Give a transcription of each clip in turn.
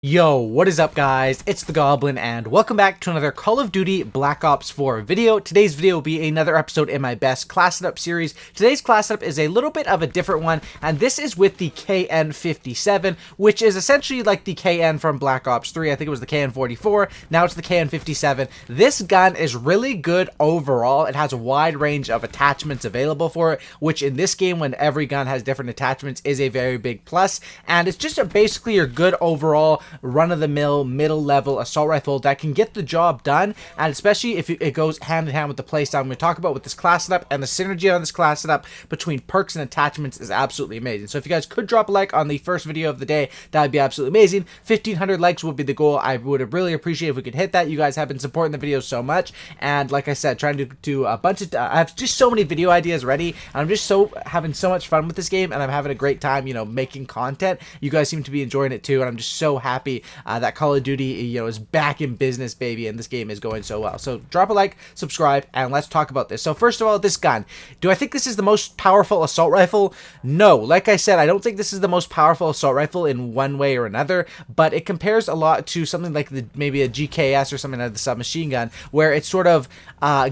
Yo, what is up guys? It's the Goblin and welcome back to another Call of Duty Black Ops 4 video. Today's video will be another episode in my best class setup series. Today's class setup is a little bit of a different one, and this is with the KN-57, which is essentially like the KN from Black Ops 3. I think it was the KN-44. Now it's the KN-57. This gun is really good overall. It has a wide range of attachments available for it, which in this game, when every gun has different attachments, is a very big plus. And it's just basically your good overall run-of-the-mill middle-level assault rifle that can get the job done, and especially if it goes hand-in-hand with the playstyle I'm going to talk about with this class setup. And the synergy on this class setup between perks and attachments is absolutely amazing. So if you guys could drop a like on the first video of the day, that would be absolutely amazing. 1,500 likes would be the goal. I would really appreciate if we could hit that. You guys have been supporting the videos so much, and like I said, trying to do a bunch of I have just so many video ideas ready, and I'm just having so much fun with this game, and I'm having a great time, making content. You guys seem to be enjoying it too, and I'm just so happy that Call of Duty, is back in business, baby, and this game is going so well. So drop a like, subscribe, and let's talk about this. So first of all, this gun. Do I think this is the most powerful assault rifle? No. Like I said, I don't think this is the most powerful assault rifle in one way or another, but it compares a lot to something like maybe a GKS or something like the submachine gun, where it's sort of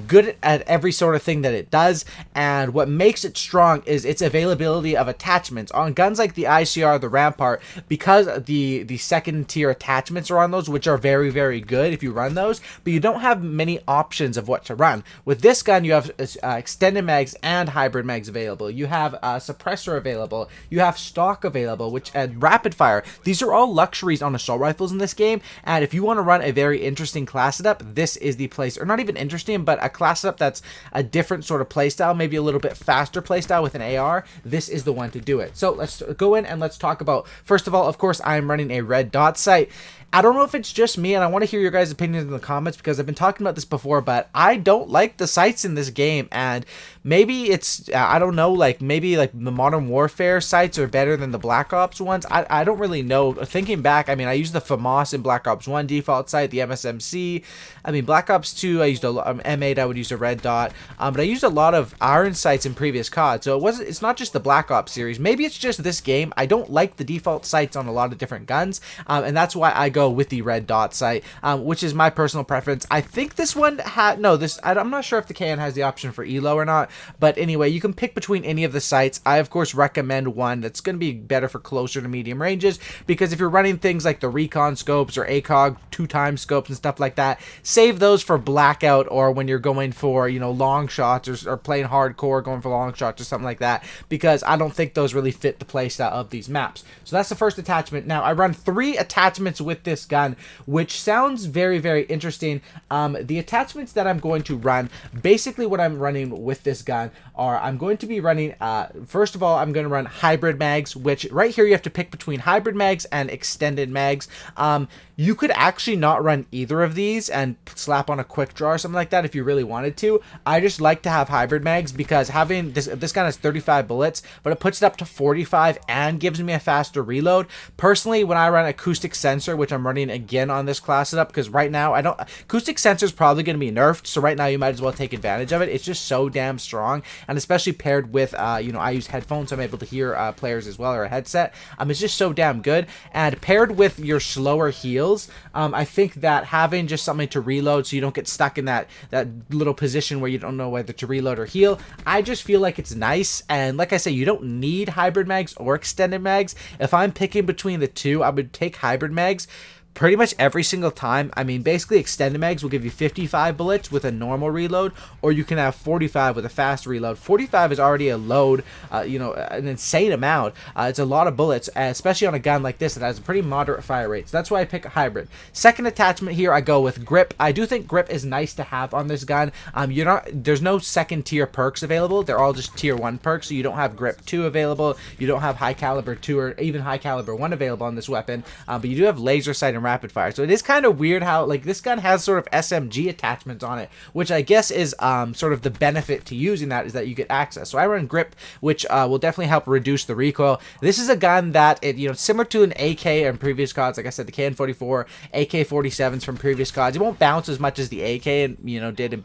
good at every sort of thing that it does, and what makes it strong is its availability of attachments. On guns like the ICR, the Rampart, because the second tier attachments are on those, which are very, very good if you run those, but you don't have many options of what to run. With this gun, you have extended mags and hybrid mags available. You have suppressor available. You have stock available, and rapid fire. These are all luxuries on assault rifles in this game, and if you want to run a very interesting class setup, this is the place. Or not even interesting, but a class setup that's a different sort of playstyle, maybe a little bit faster playstyle with an AR. This is the one to do it. So let's go in and let's talk about, first of all, of course, I'm running a red dot sight. I don't know if it's just me, and I want to hear your guys' opinions in the comments, because I've been talking about this before, but I don't like the sights in this game, and maybe it's, I don't know, maybe the Modern Warfare sights are better than the Black Ops ones. I don't really know. Thinking back, I mean, I used the FAMAS in Black Ops 1 default sight, the MSMC. I mean, Black Ops 2, I used a M8, I would use a red dot, but I used a lot of iron sights in previous COD, so it's not just the Black Ops series. Maybe it's just this game. I don't like the default sights on a lot of different guns, and that's why I go with the red dot sight, which is my personal preference. I think this one I'm not sure if the KN has the option for ELO or not, but anyway, you can pick between any of the sights. I of course recommend one that's going to be better for closer to medium ranges, because if you're running things like the recon scopes or ACOG 2x scopes and stuff like that, save those for blackout, or when you're going for long shots, or playing hardcore, going for long shots or something like that, because I don't think those really fit the playstyle of these maps. So that's the first attachment. Now I run 3 attachments with this gun, which sounds very, very interesting. The attachments that I'm going to run, basically what I'm running with this gun are, I'm going to be running, first of all, I'm going to run hybrid mags, which right here you have to pick between hybrid mags and extended mags. You could actually not run either of these and slap on a quick draw or something like that if you really wanted to. I just like to have hybrid mags, because having this gun has 35 bullets, but it puts it up to 45 and gives me a faster reload. Personally, when I run acoustic sensor, which I'm running again on this class setup, because right now acoustic sensor is probably going to be nerfed, so right now you might as well take advantage of it. It's just so damn strong, and especially paired with I use headphones, so I'm able to hear players as well, or a headset. It's just so damn good, and paired with your slower heals, I think that having just something to reload, so you don't get stuck in that little position where you don't know whether to reload or heal, I just feel like it's nice. And like I say, you don't need hybrid mags or extended mags. If I'm picking between the two, I would take hybrid mags pretty much every single time. I mean, basically extended mags will give you 55 bullets with a normal reload, or you can have 45 with a fast reload. 45 is already a load, an insane amount. It's a lot of bullets, especially on a gun like this that has a pretty moderate fire rate. So that's why I pick a hybrid. Second attachment here, I go with grip. I do think grip is nice to have on this gun. There's no second tier perks available. They're all just tier 1 perks, so you don't have grip 2 available. You don't have high caliber 2 or even high caliber 1 available on this weapon, but you do have laser sight and rapid fire. So it is kind of weird how, like, this gun has sort of SMG attachments on it, which I guess is sort of the benefit to using that, is that you get access. So I run grip, which will definitely help reduce the recoil. This is a gun that, similar to an AK in previous CODs, like I said, the KN-44, AK-47s from previous CODs. It won't bounce as much as the AK did in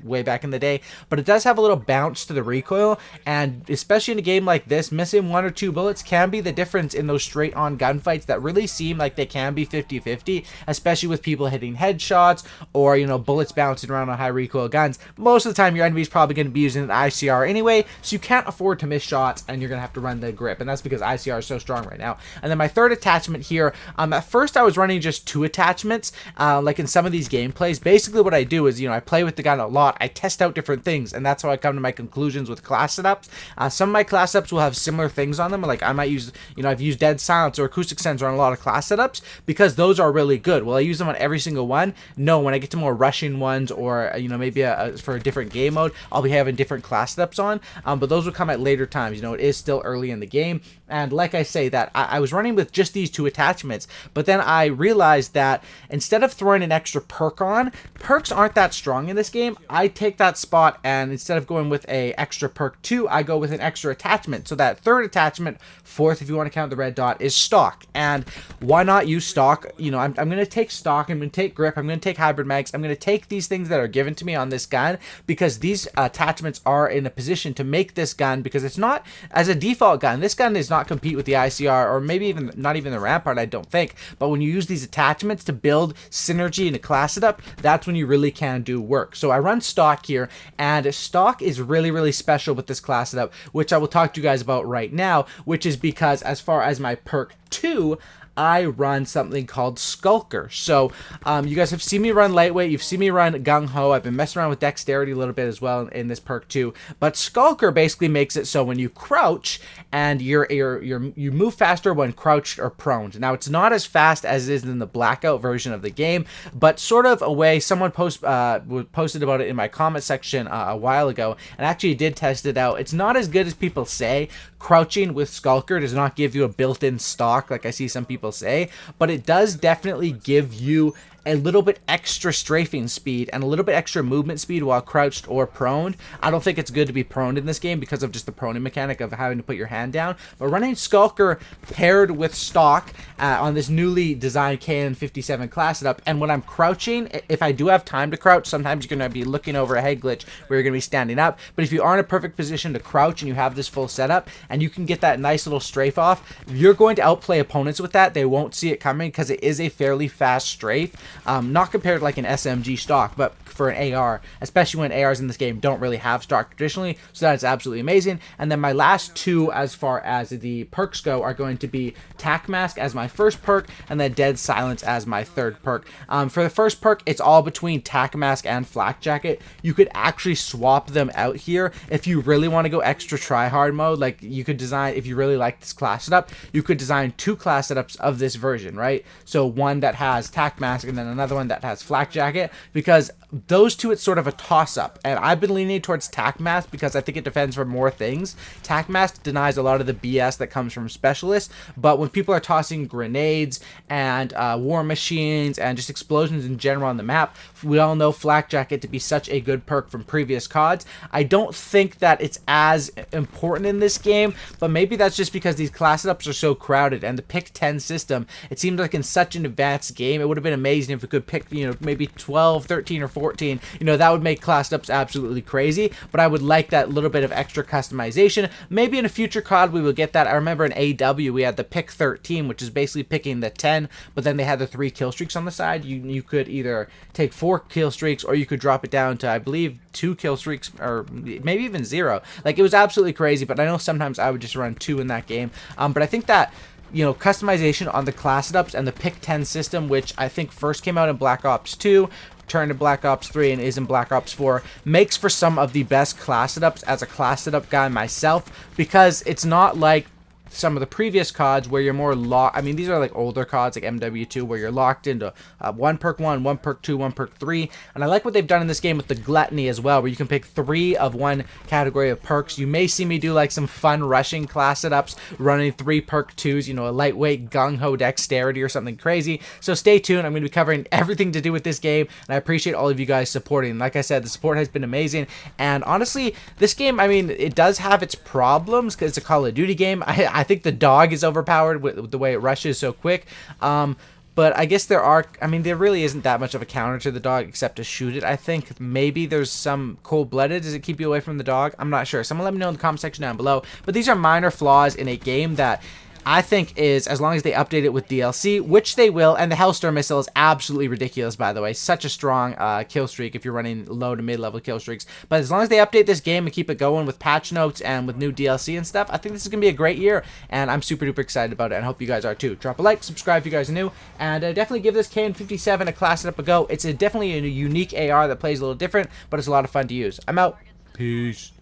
way back in the day, but it does have a little bounce to the recoil, and especially in a game like this, missing 1 or 2 bullets can be the difference in those straight-on gunfights that really seem like they can be 50-50, especially with people hitting headshots or, bullets bouncing around on high recoil guns. Most of the time, your enemy's probably going to be using an ICR anyway, so you can't afford to miss shots, and you're going to have to run the grip, and that's because ICR is so strong right now. And then my third attachment here, at first I was running just 2 attachments, like in some of these gameplays. Basically what I do is, I play with the gun a lot, I test out different things, and that's how I come to my conclusions with class setups. Some of my class setups will have similar things on them, like I might use, I've used dead silence or acoustic sensor on a lot of class setups because those are really good. Will I use them on every single one? No. When I get to more rushing ones, or maybe for a different game mode, I'll be having different class setups on, but those will come at later times. It is still early in the game, and like I say, that I was running with just these 2 attachments, but then I realized that instead of throwing an extra perk on, perks aren't that strong in this game. I take that spot, and instead of going with a extra perk 2, I go with an extra attachment. So that third attachment, fourth if you want to count the red dot, is stock. And why not use stock? I'm going to take stock, I'm going to take grip, I'm going to take hybrid mags, I'm going to take these things that are given to me on this gun, because these attachments are in a position to make this gun, because it's not, as a default gun, this gun does not compete with the ICR, or maybe even not even the Rampart, I don't think. But when you use these attachments to build synergy in a class setup, that's when you really can do work. So I run stock here, and stock is really, really special with this class setup, which I will talk to you guys about right now, which is because as far as my perk 2, I run something called Skulker. So you guys have seen me run lightweight, you've seen me run gung ho. I've been messing around with dexterity a little bit as well in this perk too. But Skulker basically makes it so when you crouch and you move faster when crouched or prone. Now it's not as fast as it is in the blackout version of the game, but sort of a way. Someone posted about it in my comment section a while ago, and actually did test it out. It's not as good as people say. Crouching with Skulker does not give you a built-in stock like I see some people say, but it does definitely give you a little bit extra strafing speed and a little bit extra movement speed while crouched or prone. I don't think it's good to be prone in this game because of just the proning mechanic of having to put your hand down, but running Skulker paired with stock on this newly designed KN-57 class setup, and when I'm crouching, if I do have time to crouch, sometimes you're going to be looking over a head glitch where you're going to be standing up, but if you are in a perfect position to crouch and you have this full setup and you can get that nice little strafe off, you're going to outplay opponents with that. They won't see it coming because it is a fairly fast strafe. Not compared to like an SMG stock, but for an AR, especially when ARs in this game don't really have stock traditionally, so that's absolutely amazing. And then my last 2 as far as the perks go are going to be Tac Mask as my first perk, and then Dead Silence as my third perk. For the first perk, it's all between Tac Mask and Flak Jacket. You could actually swap them out here if you really want to go extra try-hard mode. Like, you could design, if you really like this class setup, you could design 2 class setups of this version, right? So one that has Tac Mask and then another one that has Flak Jacket, because those 2, it's sort of a toss-up, and I've been leaning towards Tac Mask because I think it defends for more things. Tac Mask denies a lot of the BS that comes from specialists, but when people are tossing grenades and war machines and just explosions in general on the map, we all know Flak Jacket to be such a good perk from previous CODs. I don't think that it's as important in this game, but maybe that's just because these class setups are so crowded, and the pick 10 system, it seems like in such an advanced game, it would have been amazing if we could pick, maybe 12, 13, or 14. That would make class ups absolutely crazy, but I would like that little bit of extra customization. Maybe in a future COD we will get that. I remember in AW we had the pick 13, which is basically picking the 10, but then they had the 3 kill streaks on the side. You could either take 4 kill streaks, or you could drop it down to, I believe, 2 kill streaks, or maybe even 0. Like, it was absolutely crazy, but I know sometimes I would just run 2 in that game. But I think that customization on the class setups and the pick 10 system, which I think first came out in Black Ops 2, turned to Black Ops 3 and is in Black Ops 4, makes for some of the best class setups as a class setup guy myself, because it's not like some of the previous CODs where you're more locked. I mean, these are like older CODs like MW2 where you're locked into one perk 1, one perk 2, one perk 3. And I like what they've done in this game with the gluttony as well, where you can pick 3 of one category of perks. You may see me do like some fun rushing class setups, running 3 perk 2s, you know, a lightweight gung-ho dexterity or something crazy. So stay tuned. I'm going to be covering everything to do with this game, and I appreciate all of you guys supporting. Like I said, the support has been amazing, and honestly, this game, I mean, it does have its problems because it's a Call of Duty game. I think the dog is overpowered with the way it rushes so quick. But I guess there really isn't that much of a counter to the dog except to shoot it. I think maybe there's some cold-blooded. Does it keep you away from the dog? I'm not sure. Someone let me know in the comment section down below. But these are minor flaws in a game that I think is, as long as they update it with DLC, which they will, and the Hellstorm missile is absolutely ridiculous, by the way. Such a strong kill streak if you're running low to mid-level kill streaks. But as long as they update this game and keep it going with patch notes and with new DLC and stuff, I think this is going to be a great year, and I'm super duper excited about it, and I hope you guys are too. Drop a like, subscribe if you guys are new, and definitely give this KN-57 a class setup a go. It's definitely a unique AR that plays a little different, but it's a lot of fun to use. I'm out. Peace.